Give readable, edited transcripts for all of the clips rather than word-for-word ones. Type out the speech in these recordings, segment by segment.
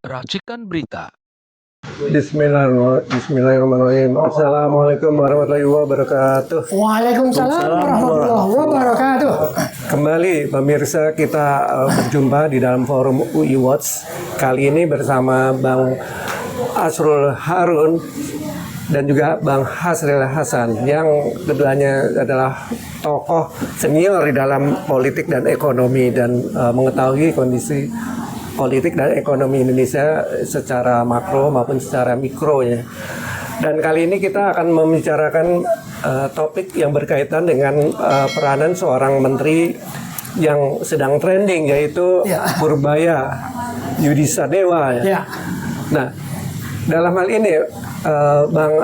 Racikan Berita. Bismillahirrahmanirrahim. Assalamualaikum warahmatullahi wabarakatuh. Waalaikumsalam warahmatullahi wabarakatuh. Kembali pemirsa, kita berjumpa di dalam forum UI Watch. Kali ini bersama Bang Asrul Harun dan juga Bang Hasril Hasan, yang keduanya adalah tokoh senior di dalam politik dan ekonomi dan mengetahui kondisi politik dan ekonomi Indonesia secara makro maupun secara mikro ya. Dan kali ini kita akan membicarakan topik yang berkaitan dengan peranan seorang menteri yang sedang trending, yaitu Purbaya Yudisadewa ya. Ya. Nah, dalam hal ini Bang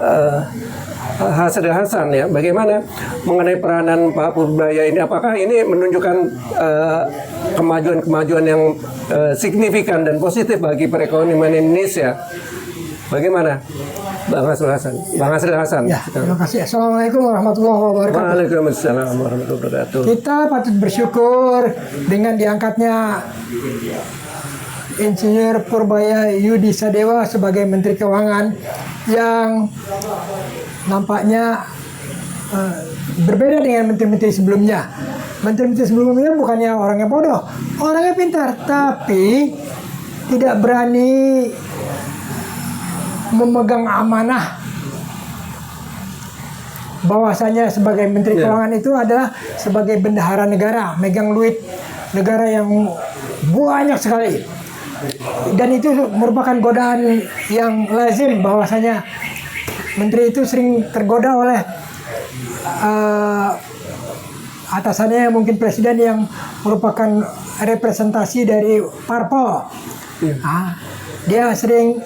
Hasril Hasan ya, bagaimana mengenai peranan Pak Purbaya ini? Apakah ini menunjukkan kemajuan-kemajuan yang signifikan dan positif bagi perekonomian Indonesia? Bagaimana, Bang Hasril Hasan? Bang Hasril Hasan. Ya, terima kasih. Assalamualaikum warahmatullahi wabarakatuh. Waalaikumsalam warahmatullahi wabarakatuh. Kita patut bersyukur dengan diangkatnya Insinyur Purbaya Yudisadewa sebagai Menteri Keuangan yang nampaknya berbeda dengan menteri-menteri sebelumnya. Menteri-menteri sebelumnya bukannya orangnya bodoh, orangnya pintar, tapi tidak berani memegang amanah bahwasanya sebagai Menteri Keuangan itu adalah sebagai bendahara negara, megang duit negara yang banyak sekali. Dan itu merupakan godaan yang lazim, bahwasanya menteri itu sering tergoda oleh atasannya, mungkin presiden yang merupakan representasi dari parpol. Dia sering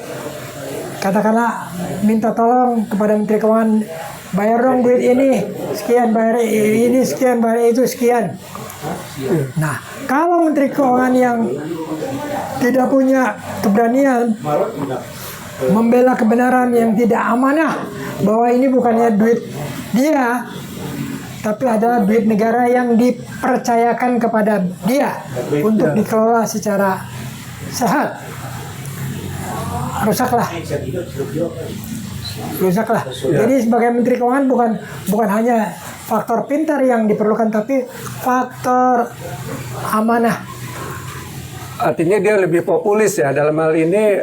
katakanlah minta tolong kepada Menteri Keuangan, bayar dong duit ini sekian, bayar ini sekian, bayar itu sekian. Nah, kalau Menteri Keuangan yang tidak punya keberanian membela kebenaran, yang tidak amanah bahwa ini bukannya duit dia, tapi adalah duit negara yang dipercayakan kepada dia untuk dikelola secara sehat, rusaklah. Jadi sebagai Menteri Keuangan bukan hanya faktor pintar yang diperlukan, tapi faktor amanah. Artinya dia lebih populis ya dalam hal ini,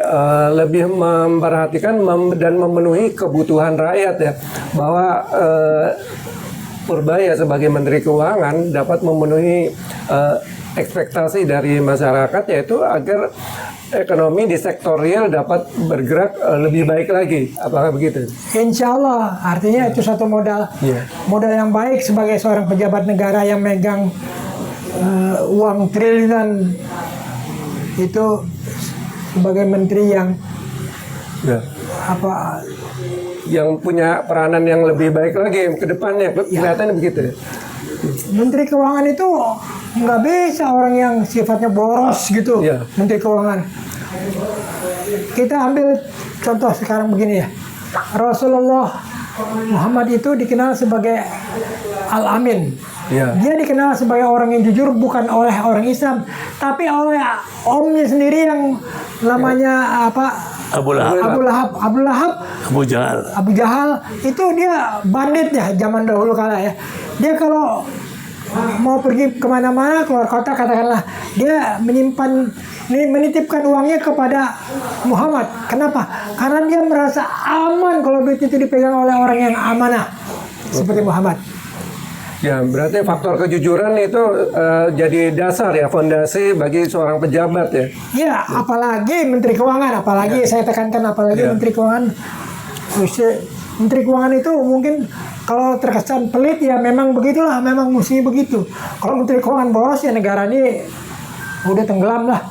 lebih memperhatikan dan memenuhi kebutuhan rakyat ya, bahwa Purbaya sebagai Menteri Keuangan dapat memenuhi ekspektasi dari masyarakat, yaitu agar ekonomi di sektor real dapat bergerak lebih baik lagi. Apakah begitu? Insya Allah, artinya itu satu modal yang baik sebagai seorang pejabat negara yang megang uang triliunan, itu sebagai menteri yang yang punya peranan yang lebih baik lagi ke depannya, kelihatannya begitu. Menteri Keuangan itu nggak bisa orang yang sifatnya boros gitu. Menteri Keuangan, kita ambil contoh sekarang begini ya, Rasulullah Muhammad itu dikenal sebagai Al-Amin. Dia dikenal sebagai orang yang jujur, bukan oleh orang Islam, tapi oleh omnya sendiri yang namanya Abu Lahab. Abu Jahal itu dia bandit ya zaman dahulu kala ya. Dia kalau mau pergi kemana-mana, keluar kota katakanlah, dia menitipkan uangnya kepada Muhammad. Kenapa? Karena dia merasa aman kalau duit itu dipegang oleh orang yang amanah seperti Muhammad. Ya, berarti faktor kejujuran itu jadi dasar ya, fondasi bagi seorang pejabat ya. Ya, apalagi Menteri Keuangan, saya tekankan, apalagi Menteri Keuangan. Menteri Keuangan itu mungkin kalau terkesan pelit ya memang begitulah, memang mesti begitu. Kalau Menteri Keuangan boros ya negara ini udah tenggelam lah.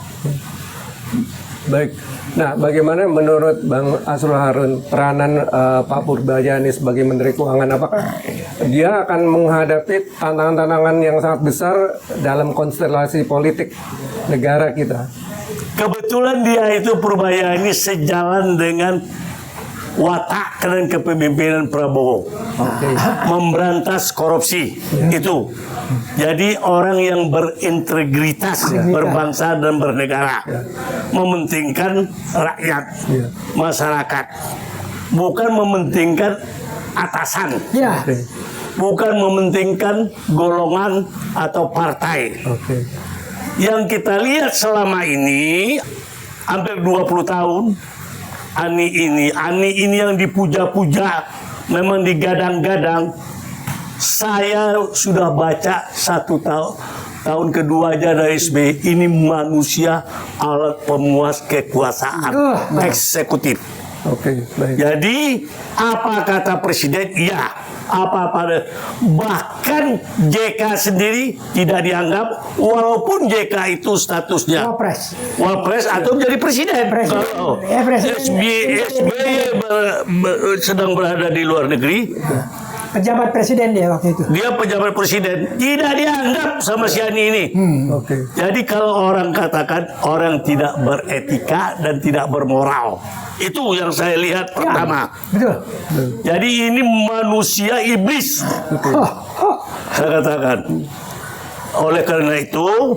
Baik. Nah, bagaimana menurut Bang Asrul Harun peranan Pak Purbaya ini sebagai Menteri Keuangan? Apakah dia akan menghadapi tantangan-tantangan yang sangat besar dalam konstelasi politik negara kita? Kebetulan dia itu Purbaya ini sejalan dengan watak dan kepemimpinan Prabowo. Memberantas korupsi itu. Jadi orang yang berintegritas, berbangsa dan bernegara, mementingkan rakyat, masyarakat, bukan mementingkan atasan, bukan mementingkan golongan atau partai. Yang kita lihat selama ini hampir 20 tahun, Ani ini yang dipuja-puja, memang digadang-gadang. Saya sudah baca 1 tahun kedua aja dari SBY, ini manusia alat pemuas kekuasaan eksekutif. Baik. Jadi apa kata presiden? Iya. Apa-apa, bahkan JK sendiri tidak dianggap, walaupun JK itu statusnya wapres atau menjadi presiden. Kalau SBY sedang berada di luar negeri, pejabat presiden dia waktu itu. Dia pejabat presiden, tidak dianggap sama si Ani ini. Jadi kalau orang katakan orang tidak beretika dan tidak bermoral, itu yang saya lihat pertama. Betul. Jadi ini manusia iblis. Saya katakan. Oleh karena itu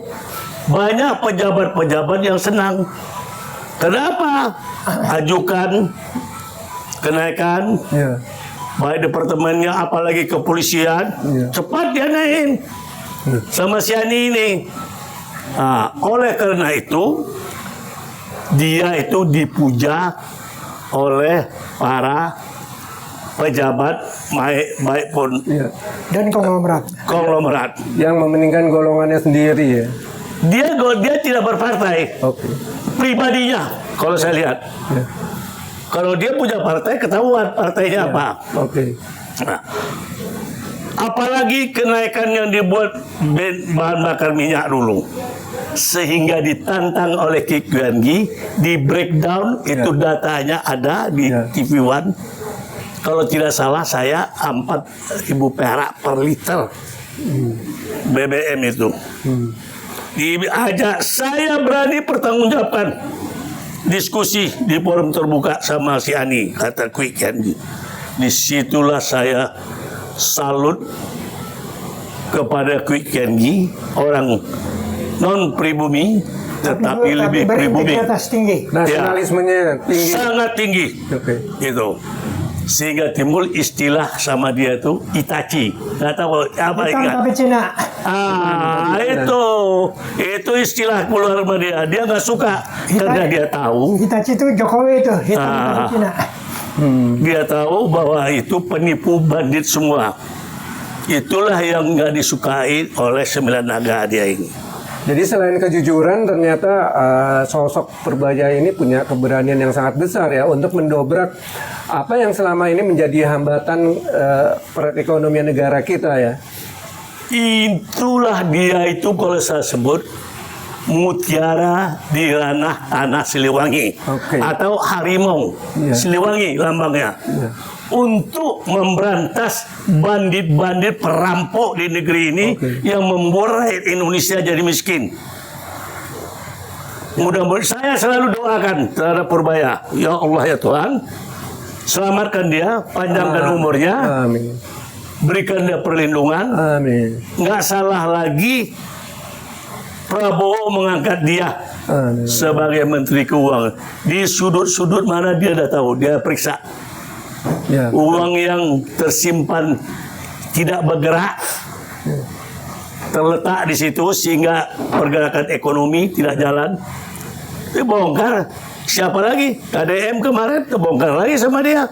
banyak pejabat-pejabat yang senang. Kenapa? Ajukan kenaikan. Baik departemennya, apalagi kepolisian, cepat dia naikin sama si Ani ini. Oleh karena itu, dia itu dipuja oleh para pejabat baik pun dan konglomerat yang mementingkan golongannya sendiri ya. Dia tidak berpartai. Pribadinya, kalau saya lihat. Kalau dia punya partai, ketahuan partainya apa. Nah, apalagi kenaikan yang dibuat bahan bakar minyak dulu, sehingga ditantang oleh Kik Yuangi, di breakdown itu datanya ada di TV One. Kalau tidak salah saya 4.000 perak per liter BBM itu. Diajak, saya berani pertanggungjawabkan. Diskusi di forum terbuka sama si Ani, kata Kik Yuangi. Disitulah saya salut kepada Kik Yuangi, orang non pribumi tetapi lebih pribumi. Nasionalismenya tinggi. Sangat tinggi. Itu. Sehingga timbul istilah sama dia itu Itachi. Nggak tahu apa tapi Cina. Itu istilah keluar sama dia. Dia nggak suka karena dia tahu. Itachi itu Jokowi itu, hitam tapi Cina. Dia tahu bahwa itu penipu bandit semua. Itulah yang nggak disukai oleh 9 naga dia ini. Jadi selain kejujuran, ternyata sosok Purbaya ini punya keberanian yang sangat besar ya untuk mendobrak apa yang selama ini menjadi hambatan perekonomian negara kita ya. Itulah dia itu kalau saya sebut mutiara di ranah tanah Siliwangi atau harimau Siliwangi lambangnya. Untuk memberantas bandit-bandit perampok di negeri ini yang membuat rakyat Indonesia jadi miskin. Mudah-mudahan saya selalu doakan terhadap Purbaya. Ya Allah ya Tuhan, selamatkan dia, panjangkan umurnya, berikan dia perlindungan. Nggak salah lagi Prabowo mengangkat dia sebagai Menteri Keuangan. Di sudut-sudut mana dia dah tahu, dia periksa. Uang yang tersimpan tidak bergerak terletak di situ sehingga pergerakan ekonomi tidak jalan. Dibongkar. Siapa lagi? KDM kemarin kebongkar lagi sama dia.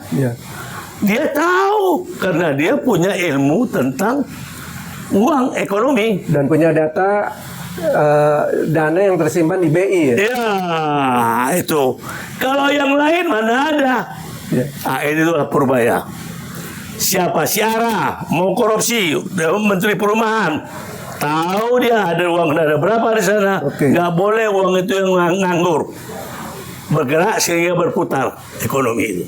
Dia tahu karena dia punya ilmu tentang uang ekonomi dan punya data dana yang tersimpan di BI ya. Itu. Kalau yang lain mana ada? Ini itulah Purbaya. Siapa siara mau korupsi, Menteri Perumahan, tahu dia ada uang dana berapa di sana. Nggak boleh uang itu yang nganggur, bergerak sehingga berputar ekonomi itu.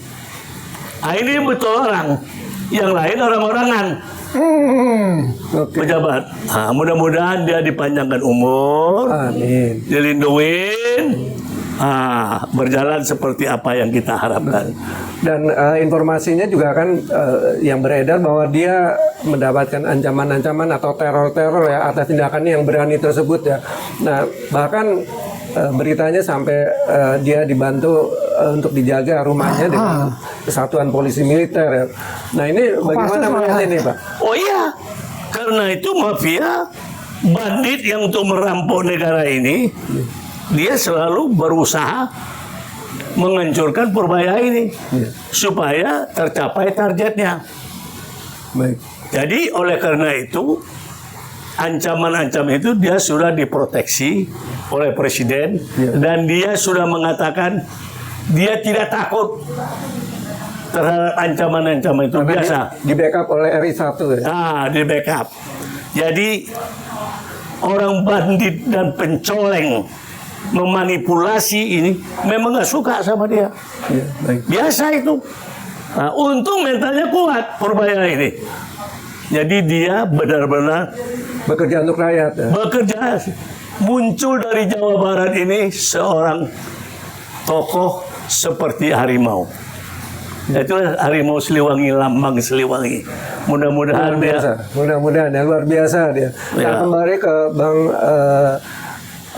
Ini betul orang, yang lain orang-orangan. Pejabat. Mudah-mudahan dia dipanjangkan umur, dilindungin, berjalan seperti apa yang kita harapkan. Dan informasinya juga kan yang beredar bahwa dia mendapatkan ancaman-ancaman atau teror-teror ya atas tindakannya yang berani tersebut ya. Nah bahkan beritanya sampai dia dibantu untuk dijaga rumahnya dengan kesatuan polisi militer ya. Nah ini bagaimana melihat ini Pak? Oh iya, karena itu mafia bandit yang untuk merampok negara ini, dia selalu berusaha menghancurkan Purbaya ini supaya tercapai targetnya. Baik. Jadi oleh karena itu ancaman-ancaman itu dia sudah diproteksi oleh presiden dan dia sudah mengatakan dia tidak takut terhadap ancaman-ancaman itu. Karena biasa di backup oleh RI1 ya. di backup. Jadi orang bandit dan pencoleng memanipulasi ini memang nggak suka sama dia. Ya, baik. Biasa itu. Nah, untung mentalnya kuat Purbaya ini. Jadi dia benar-benar Bekerja untuk rakyat ya. bekerja. Muncul dari Jawa Barat ini seorang tokoh seperti harimau. Itulah harimau Siliwangi, lambang Siliwangi. Mudah-mudahan Luar biasa. Mudah-mudahan ya luar biasa dia. Nah, Ya. kembali ke Bang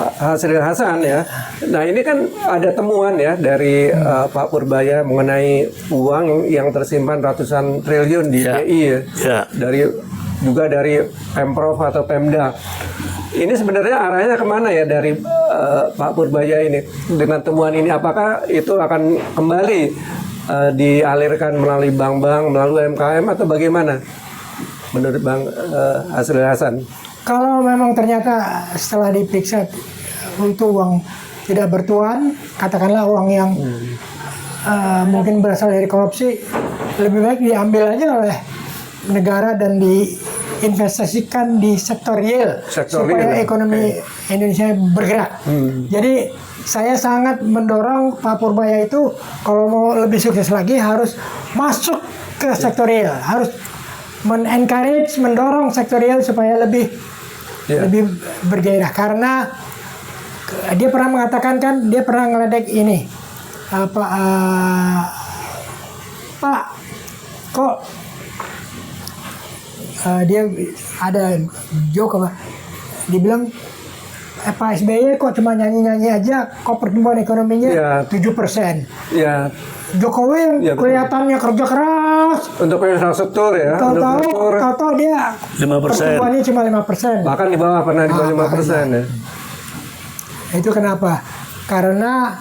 Hasril Hasan ya. Nah ini kan ada temuan ya dari Pak Purbaya mengenai uang yang tersimpan ratusan triliun di Ya. BI ya. Ya. Juga dari Pemprov atau Pemda. Ini sebenarnya arahnya kemana ya dari Pak Purbaya ini dengan temuan ini? Apakah itu akan kembali dialirkan melalui bank-bank, melalui UMKM atau bagaimana? Menurut Bang Hasril Hasan. Kalau memang ternyata setelah diperiksa untuk uang tidak bertuan, katakanlah uang yang mungkin berasal dari korupsi, lebih baik diambil aja oleh negara dan diinvestasikan di sektor real supaya ekonomi Indonesia bergerak. Jadi saya sangat mendorong Pak Purbaya itu kalau mau lebih sukses lagi harus masuk ke sektor real, harus men-encourage, mendorong sektor real supaya lebih bergairah, karena dia pernah mengatakan kan, dia pernah ngeledek ini Pak kok dia ada joke apa, dibilang Pak SBY kok cuma nyanyi-nyanyi aja, kok pertumbuhan ekonominya 7%. Ya. Jokowi yang kelihatannya kerja keras Untuk infrastruktur ya. tahu dia 5%. pertumbuhannya cuma 5%. Bahkan di bawah pernah di bawah 5% ya. Itu kenapa? Karena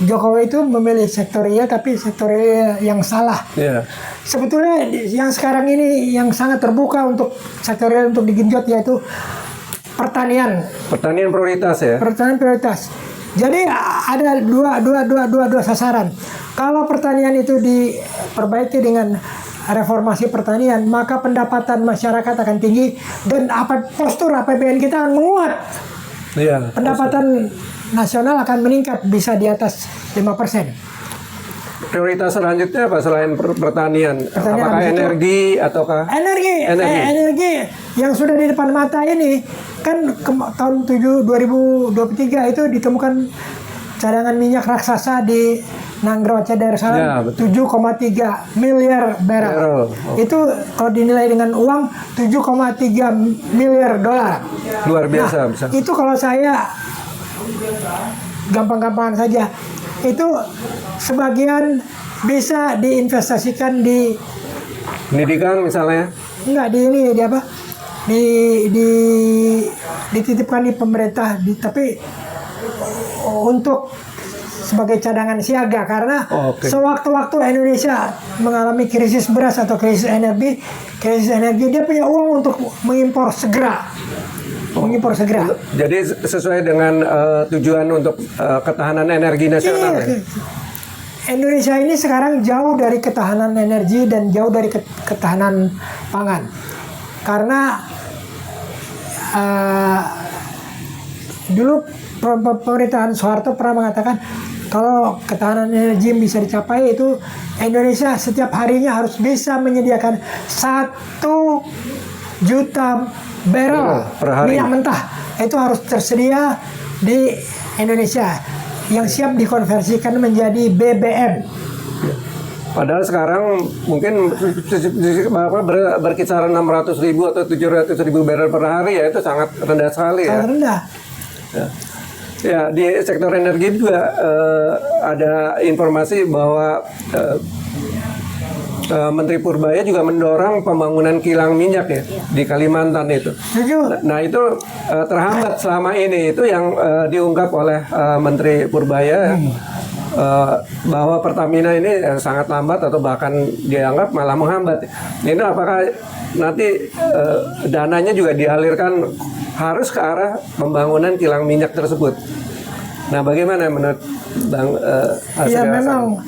Jokowi itu memilih sektor real, tapi sektor real yang salah. Iya. Sebetulnya yang sekarang ini yang sangat terbuka untuk sektor real untuk digenjot yaitu pertanian. Pertanian prioritas ya. Pertanian prioritas. Jadi ada dua sasaran. Kalau pertanian itu diperbaiki dengan reformasi pertanian, maka pendapatan masyarakat akan tinggi dan postur APBN kita akan menguat. Iya. Pendapatan nasional akan meningkat bisa di atas 5%. Prioritas selanjutnya apa selain pertanian? Apakah habis itu energi ataukah energi yang sudah di depan mata ini kan tahun 2023 itu ditemukan cadangan minyak raksasa di Nanggrawacaya Darussalam 7,3 miliar barrel. Itu kalau dinilai dengan uang 7,3 miliar dolar. Luar biasa. Nah, itu kalau saya gampang-gampangan saja, itu sebagian bisa diinvestasikan di pendidikan misalnya. Enggak, dititipkan di pemerintah, tapi untuk sebagai cadangan siaga, karena sewaktu-waktu Indonesia mengalami krisis beras atau krisis energi dia punya uang untuk mengimpor segera. Jadi sesuai dengan tujuan untuk ketahanan energi nasional. Iya. Indonesia ini sekarang jauh dari ketahanan energi dan jauh dari ketahanan pangan, karena dulu pemerintahan Soeharto pernah mengatakan kalau ketahanan energi bisa dicapai itu Indonesia setiap harinya harus bisa menyediakan 1 juta barrel minyak mentah. Itu harus tersedia di Indonesia yang siap dikonversikan menjadi BBM. Padahal sekarang mungkin berkisaran 600.000 atau 700.000 barrel per hari, ya itu sangat rendah sekali ya. Sangat rendah. Ya, di sektor energi juga ada informasi bahwa Menteri Purbaya juga mendorong pembangunan kilang minyak ya di Kalimantan itu. Nah itu terhambat selama ini, itu yang diungkap oleh Menteri Purbaya. Bahwa Pertamina ini sangat lambat atau bahkan dianggap malah menghambat. Ini apakah nanti dananya juga dialirkan harus ke arah pembangunan kilang minyak tersebut? Nah, bagaimana menurut Bang Asri? Ya memang.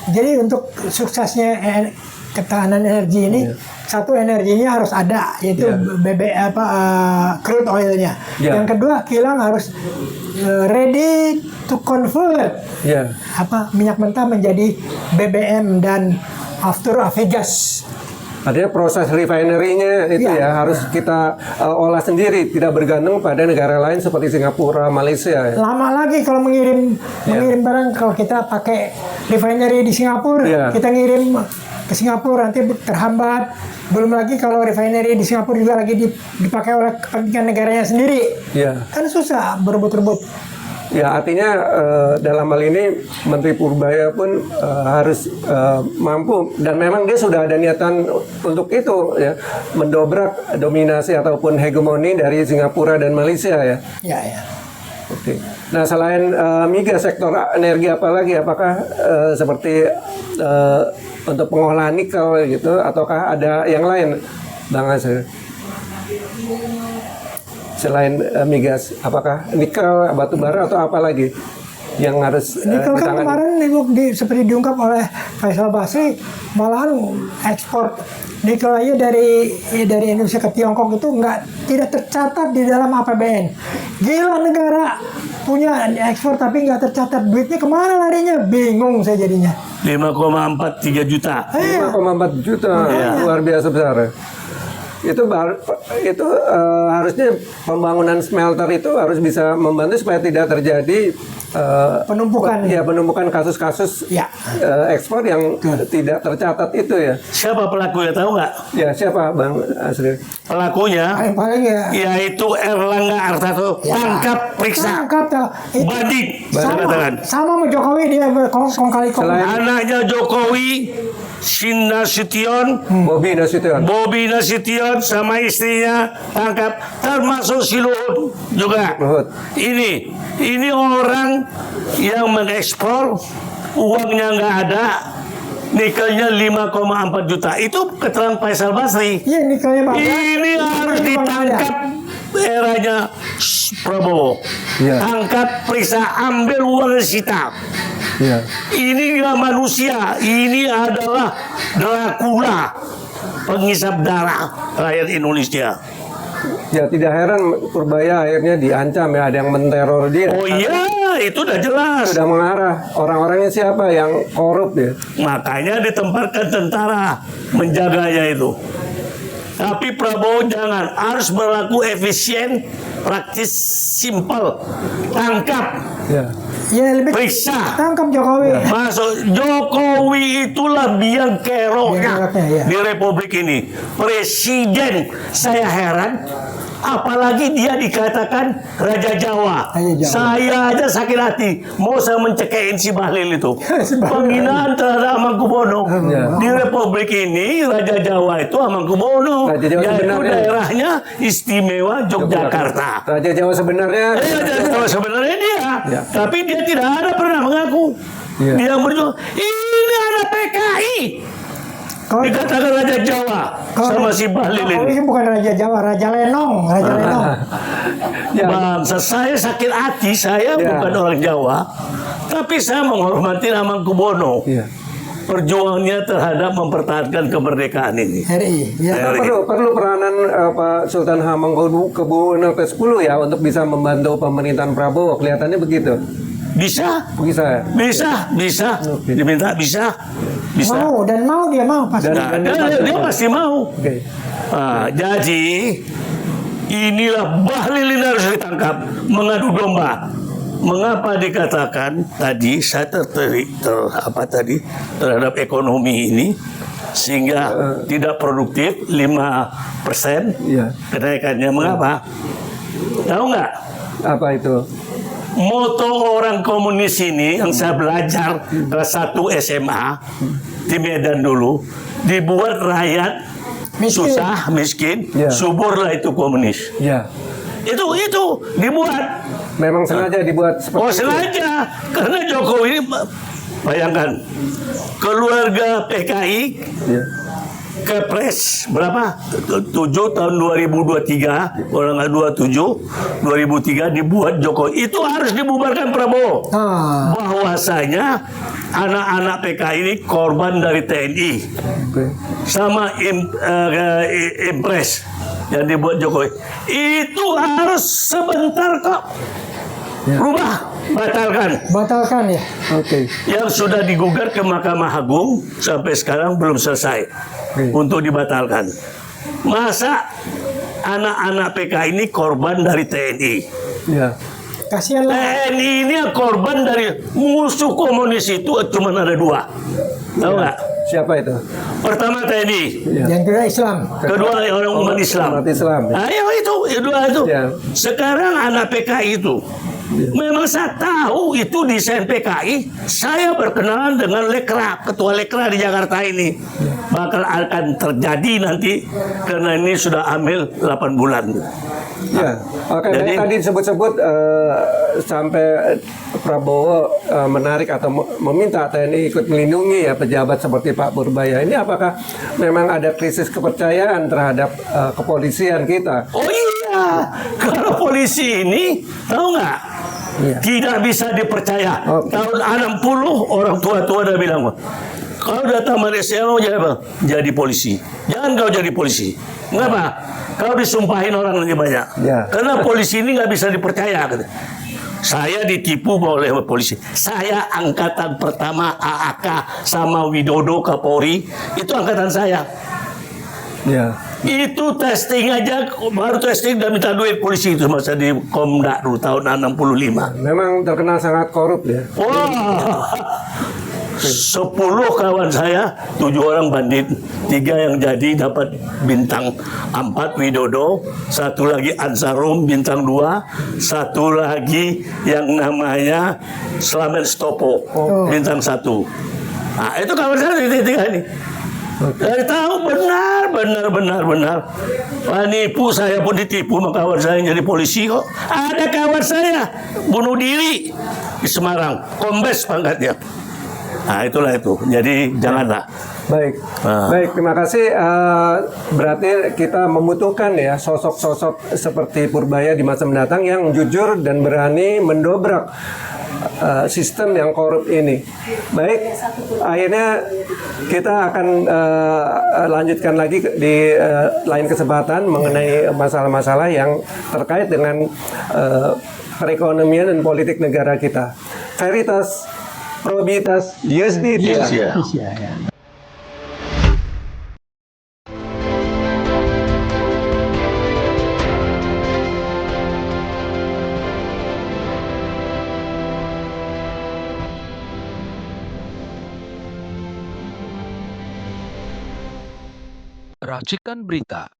Jadi untuk suksesnya ketahanan energi ini, satu energinya harus ada, yaitu crude oilnya. Yang kedua, kilang harus ready to convert minyak mentah menjadi BBM dan after avgas. Artinya proses refinery-nya itu harus kita olah sendiri, tidak bergantung pada negara lain seperti Singapura, Malaysia. Lama lagi kalau mengirim barang, kalau kita pakai refinery di Singapura, kita ngirim ke Singapura nanti terhambat. Belum lagi kalau refinery di Singapura juga lagi dipakai oleh kepentingan negaranya sendiri. Kan susah berebut-rebut. Ya, artinya dalam hal ini Menteri Purbaya pun harus mampu, dan memang dia sudah ada niatan untuk itu ya, mendobrak dominasi ataupun hegemoni dari Singapura dan Malaysia ya. Oke. Nah, selain migas, sektor energi apa lagi? Apakah seperti untuk pengolahan nikel gitu, ataukah ada yang lain, Bang Asri? Selain migas, apakah nikel, batu bara, atau apa lagi yang harus nikel kan kemarin seperti diungkap oleh Faisal Basri, malahan ekspor nikel aja dari Indonesia ke Tiongkok itu tidak tercatat di dalam APBN. Gila, negara punya ekspor tapi nggak tercatat, duitnya kemana larinya? Bingung saya jadinya. 5,43 juta. 5,4 juta, luar biasa besar. Itu harusnya pembangunan smelter itu harus bisa membantu supaya tidak terjadi penumpukan kasus-kasus ekspor yang tidak tercatat itu ya. Siapa pelakunya, tahu nggak? Ya, siapa Bang Asri? Pelakunya yaitu Erlangga Hartarto. Tangkap, periksa, banding. Sama sama Jokowi, dia kong kali kong. Anaknya Jokowi, Bobi Nasution sama istrinya tangkap, termasuk si Luhut juga. Ini orang yang mengekspor, uangnya nggak ada, nikelnya 5,4 juta. Itu keterangan Faisal Basri. Ini harus ditangkap eranya Prabowo. Tangkap, periksa, ambil uang sita. Ini nggak manusia, ini adalah Dracula, penghisap darah rakyat Indonesia. Ya, tidak heran Purbaya akhirnya diancam ya, ada yang menteror dia. Oh iya, itu udah jelas. Sudah mengarah, orang-orangnya siapa yang korup ya. Makanya ditempatkan tentara menjaganya itu. Tapi Prabowo jangan, harus berlaku efisien, praktis, simpel. Tangkap. Periksa. Tangkap Jokowi. Masuk Jokowi itulah biang keroknya di Republik ini. Presiden, saya heran. Apalagi dia dikatakan Raja Jawa. Saya aja sakit hati. Mau saya mencekein si Bahlil itu. Penghinaan terhadap Hamengkubuwono. Di Republik ini Raja Jawa itu Hamengkubuwono. Yaitu daerahnya istimewa Yogyakarta. Raja Jawa sebenarnya. Raja Jawa sebenarnya dia. Tapi dia tidak ada pernah mengaku. Dia berjuang. Ini ada PKI. Dikatakan Raja Jawa sama si Bahlil ini. Ini bukan Raja Jawa, Raja Lenong. Bangsa, saya sakit hati, saya bukan orang Jawa, tapi saya menghormati Hamengkubuwono. Perjuangannya terhadap mempertahankan kemerdekaan ini. Perlu peranan Pak Sultan Hamengkubuwono ke-10 ya untuk bisa membantu pemerintahan Prabowo. Kelihatannya begitu. Bisa. Diminta bisa. Mau dia pasti. Dia pasti mau. Jadi inilah Bahlil ini harus ditangkap, mengadu domba. Mengapa dikatakan tadi saya tertarik terhadap ekonomi ini sehingga tidak produktif 5% kenaikannya? Mengapa? Tahu nggak? Apa itu? Moto orang komunis ini yang saya belajar kelas 1 SMA di Medan dulu, dibuat rakyat susah, miskin, subur lah itu komunis. Itu dibuat. Memang sengaja dibuat seperti itu. Sengaja. Karena Jokowi, bayangkan, keluarga PKI, Kepres berapa? 7 tahun 2023, kalau nggak 27, 2003 dibuat Jokowi. Itu harus dibubarkan Prabowo. Bahwasanya anak-anak PKI ini korban dari TNI. Sama Impres yang dibuat Jokowi. Itu harus sebentar kok. Rubah, batalkan ya. Yang sudah digugat ke Mahkamah Agung sampai sekarang belum selesai untuk dibatalkan. Masa anak-anak PKI ini korban dari TNI? Kasihan lah. TNI ini korban dari musuh komunis itu cuma ada 2. Tahu nggak? Siapa itu? Pertama TNI. Yang kedua Islam. Kedua orang umat Islam. Ayo itu, dua itu. Sekarang anak PKI itu. Memang saya tahu itu desain PKI. Saya berkenalan dengan Lekra, ketua Lekra di Jakarta ini. Bakal akan terjadi nanti karena ini sudah hamil 8 bulan. Jadi tadi disebut-sebut sampai Prabowo menarik atau meminta TNI ikut melindungi pejabat seperti Pak Purbaya. Ini apakah memang ada krisis kepercayaan terhadap kepolisian kita? Oh iya, kalau polisi ini tahu nggak? Tidak bisa dipercaya. Tahun 60 orang tua-tua udah bilang, kalau udah tamat SMA mau jadi apa? Jadi polisi. Jangan kau jadi polisi. Mengapa? Kau disumpahin orang lebih banyak. Karena polisi ini nggak bisa dipercaya. Saya ditipu oleh polisi. Saya angkatan pertama AAK sama Widodo Kapolri. Itu angkatan saya. Itu testing aja, baru testing dan minta duit polisi itu masa di Komda dulu tahun 65. Memang terkenal sangat korup ya. 10 kawan saya, 7 orang bandit, 3 yang jadi dapat bintang 4 Widodo, 1 lagi Ansarum bintang 2, 1 lagi yang namanya Slamet Stopo bintang 1. Nah itu kawan saya 3 ini. Saya tahu benar. Nipu, saya pun ditipu sama kawan saya yang jadi polisi kok. Ada kawan saya bunuh diri di Semarang, kombes pangkatnya. Nah itulah itu. Jadi janganlah. Baik, terima kasih. Berarti kita membutuhkan ya sosok-sosok seperti Purbaya di masa mendatang yang jujur dan berani mendobrak sistem yang korup ini. Baik, akhirnya kita akan lanjutkan lagi di lain kesempatan mengenai masalah-masalah yang terkait dengan perekonomian dan politik negara kita. Veritas, probitas, justitia. Racikan Berita